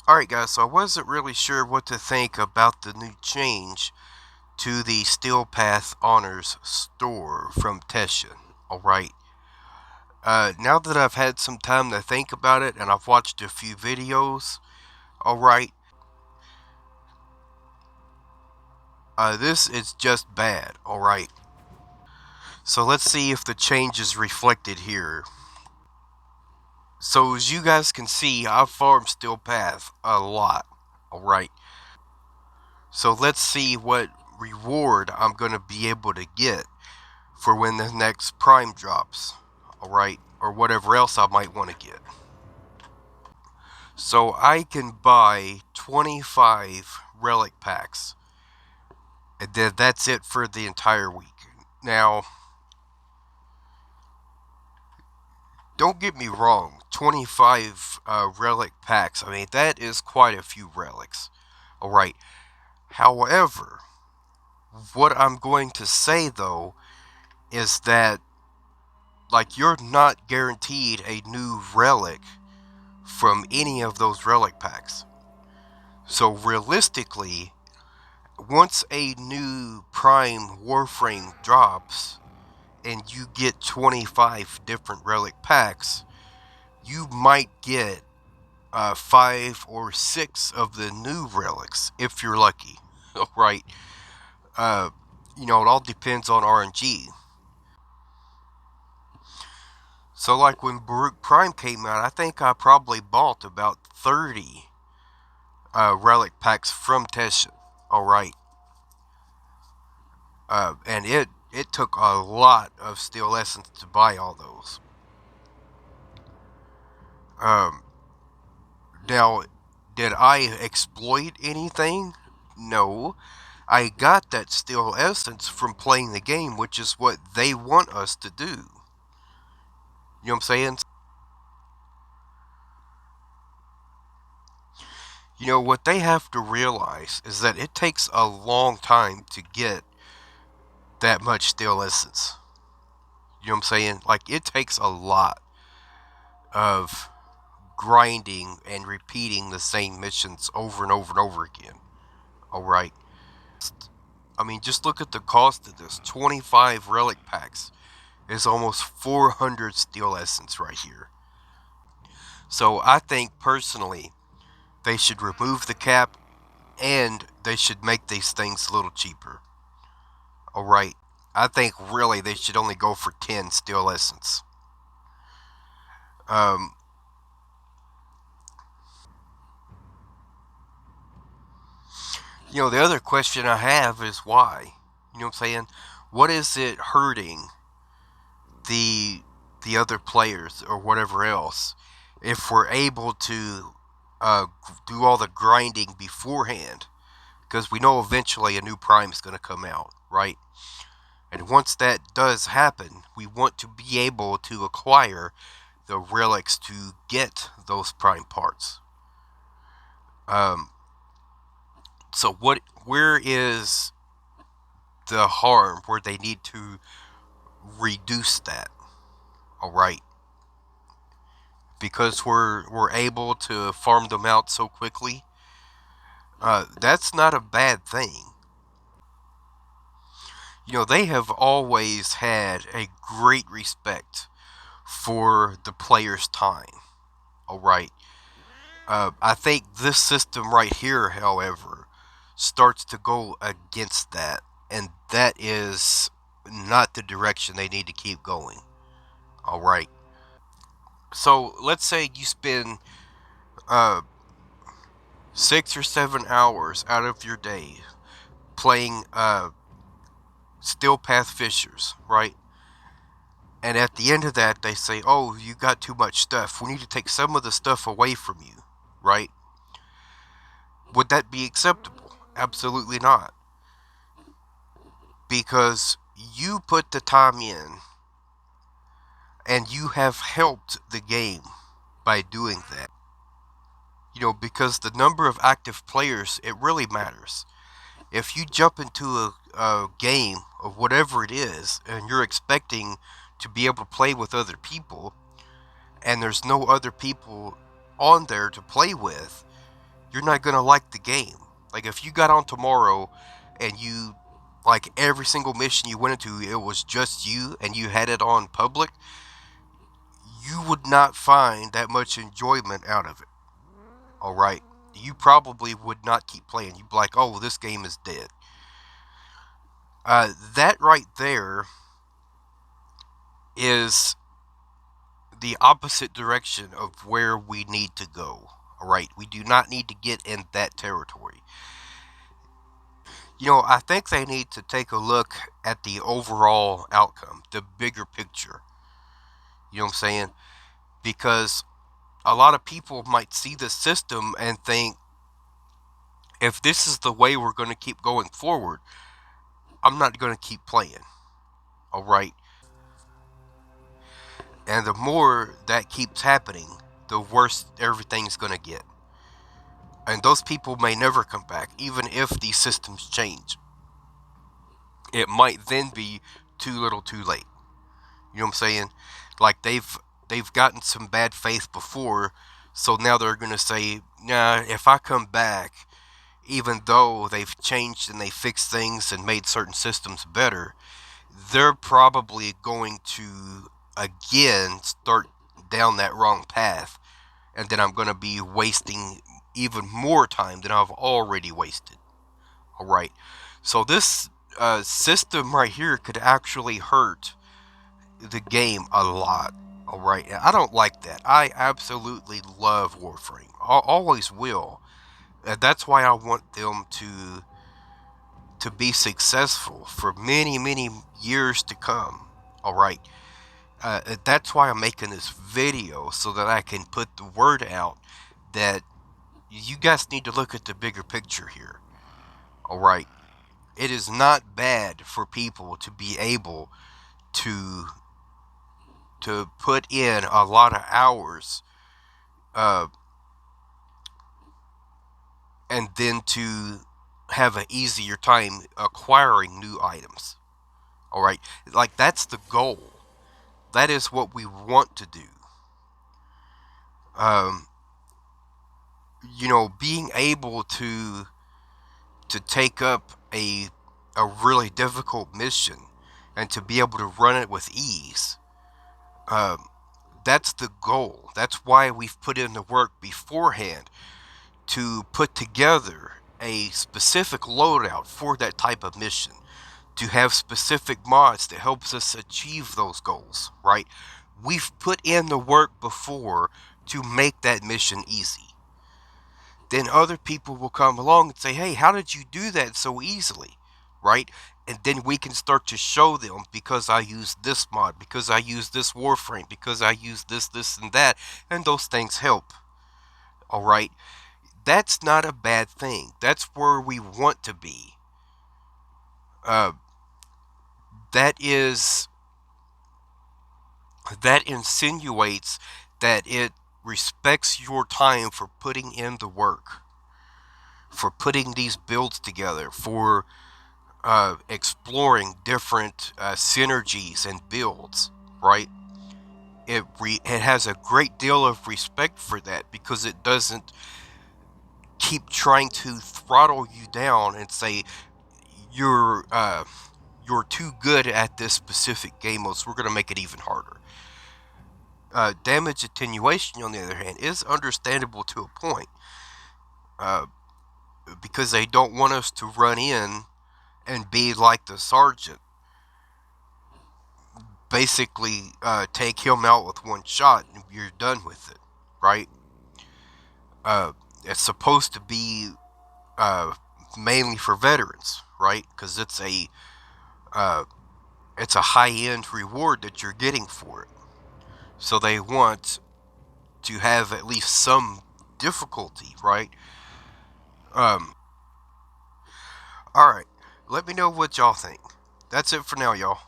Alright guys, so I wasn't really sure what to think about the new change to the Steel Path Honors store from Teshin. Alright. Now that I've had some time to think about it and I've watched a few videos, alright, this is just bad, alright. So let's see if the change is reflected here. So as you guys can see, I've farmed Steel Path a lot, alright. So let's see what reward I'm going to be able to get for when the next prime drops, alright, or whatever else I might want to get. So I can buy 25 relic packs, and then that's it for the entire week. Now, don't get me wrong, 25 relic packs, I mean, that is quite a few relics, alright. However, what I'm going to say though is that, like, you're not guaranteed a new relic from any of those relic packs. So realistically, once a new Prime Warframe drops and you get 25 different relic packs, you might get 5 or 6 of the new relics if you're lucky. Right? Uh, it all depends on RNG. So, like when Baruch Prime came out, I think I probably bought about 30 relic packs from Teshin. Alright. And it took a lot of Steel Essence to buy all those. Um, Now, did I exploit anything? No. I got that Steel Essence from playing the game, which is what they want us to do. You know what I'm saying? What they have to realize is that it takes a long time to get that much Steel Essence. You know what I'm saying? Like, it takes a lot of grinding and repeating the same missions over and over and over again. Alright? I mean, just look at the cost of this. 25 relic packs is almost 400 Steel Essence right here. So I think, personally, they should remove the cap and they should make these things a little cheaper. Alright? I think, really, they should only go for 10 Steel Essence. Um, the other question I have is why? You know what I'm saying? What is it hurting the other players or whatever else if we're able to do all the grinding beforehand? Because we know eventually a new prime is going to come out, right? And once that does happen, we want to be able to acquire the relics to get those prime parts. Um, so where is the harm where they need to reduce that? All right, because we're able to farm them out so quickly. That's not a bad thing. They have always had a great respect for the player's time. All right. I think this system right here, however, starts to go against that, and that is not the direction they need to keep going. All right. So let's say you spend uh, 6 or 7 hours out of your day playing Steel Path Fishers, right? And at the end of that, they say, "Oh, you got too much stuff. We need to take some of the stuff away from you," right? Would that be acceptable? Absolutely not. Because you put the time in and you have helped the game by doing that. Because the number of active players, it really matters. If you jump into a game of whatever it is and you're expecting to be able to play with other people and there's no other people on there to play with, you're not gonna like the game. Like if you got on tomorrow and you like every single mission you went into, it was just you and you had it on public, you would not find that much enjoyment out of it. All right, you probably would not keep playing. You'd be like, "Oh, this game is dead." That right there is the opposite direction of where we need to go. All right, we do not need to get in that territory. I think they need to take a look at the overall outcome, the bigger picture. You know what I'm saying? Because a lot of people might see the system and think, if this is the way we're going to keep going forward, I'm not going to keep playing. All right. And the more that keeps happening, the worse everything's going to get. And those people may never come back, even if these systems change. It might then be too little too late. You know what I'm saying? Like they've gotten some bad faith before, so now they're gonna say, nah, if I come back, even though they've changed and they fixed things and made certain systems better, they're probably going to again start down that wrong path, and then I'm gonna be wasting even more time than I've already wasted. All right. So this system right here could actually hurt the game a lot. All right. I don't like that. I absolutely love Warframe. I always will. That's why I want them to be successful for many, many years to come. All right. That's why I'm making this video, so that I can put the word out that you guys need to look at the bigger picture here. All right. It is not bad for people to be able to put in a lot of hours, uh, and then to have an easier time acquiring new items. All right, like that's the goal. That is what we want to do. Um, being able to take up a really difficult mission and to be able to run it with ease. Um, that's the goal. That's why we've put in the work beforehand to put together a specific loadout for that type of mission, to have specific mods that helps us achieve those goals, right? We've put in the work before to make that mission easy. Then other people will come along and say, hey, how did you do that so easily, right? And then we can start to show them, because I use this mod, because I use this Warframe, because I use this, and that, and those things help. All right? That's not a bad thing. That's where we want to be. Uh, that insinuates that it respects your time for putting in the work, for putting these builds together, for exploring different synergies and builds, right? It has a great deal of respect for that, because it doesn't keep trying to throttle you down and say you're too good at this specific game mode, so we're going to make it even harder. Damage attenuation, on the other hand, is understandable to a point, uh, because they don't want us to run in and be like the sergeant, basically take him out with one shot and you're done with it, right? It's supposed to be mainly for veterans, right? Because it's a high-end reward that you're getting for it. So they want to have at least some difficulty, right? All right. Let me know what y'all think. That's it for now, y'all.